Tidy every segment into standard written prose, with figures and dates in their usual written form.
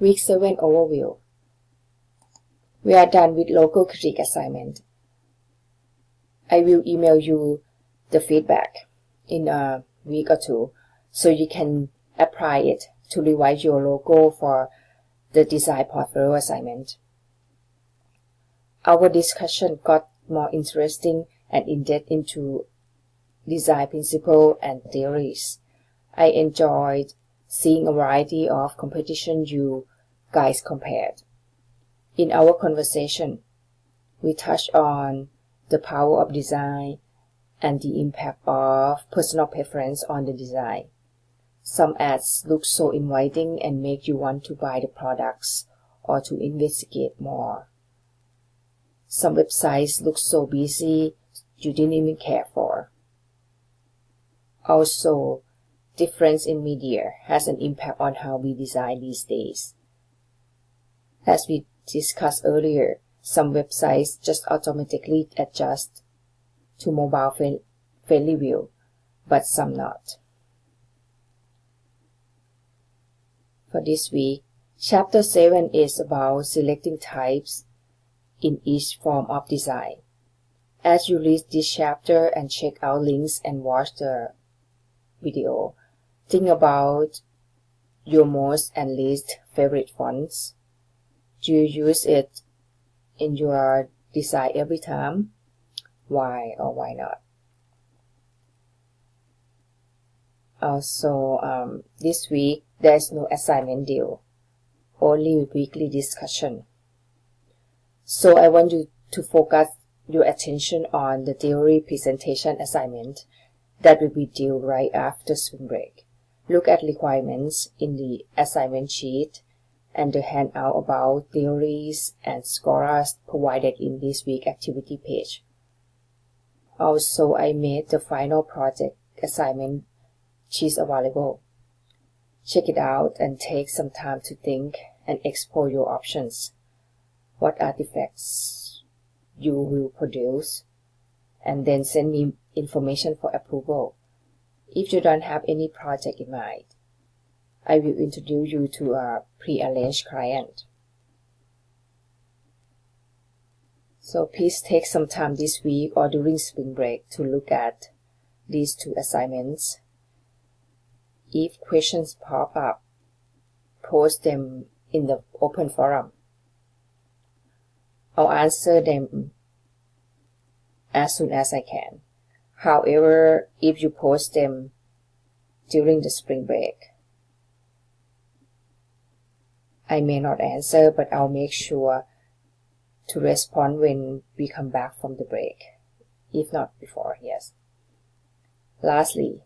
Week 7 Overview. We are done with local critique assignment. I will email you the feedback in a week or two so you can apply it to revise your logo for the design portfolio assignment. Our discussion got more interesting and in-depth into design principles and theories. I enjoyed seeing a variety of competition you guys compared. In our conversation, we touched on the power of design and the impact of personal preference on the design. Some ads look so inviting and make you want to buy the products or to investigate more. Some websites look so busy you didn't even care for. Also, difference in media has an impact on how we design these days. As we discussed earlier, some websites just automatically adjust to mobile-friendly view, but some not. For this week, Chapter 7 is about selecting types in each form of design. As you read this chapter and check out links and watch the video, think about your most and least favorite fonts. Do you use it in your design every time? Why or why not? Also, this week there's no assignment due, only weekly discussion. So I want you to focus your attention on the theory presentation assignment that will be due right after spring break. Look at requirements in the assignment sheet and the handout about theories and scores provided in this week's activity page. Also, I made the final project assignment sheet available. Check it out and take some time to think and explore your options. What artifacts you will produce, and then send me information for approval. If you don't have any project in mind, I will introduce you to a pre-arranged client. So please take some time this week or during spring break to look at these two assignments. If questions pop up, post them in the open forum. I'll answer them as soon as I can. However, if you post them during the spring break, I may not answer, but I'll make sure to respond when we come back from the break, if not before, yes. Lastly,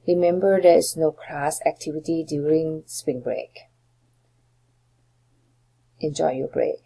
remember there is no class activity during spring break. Enjoy your break.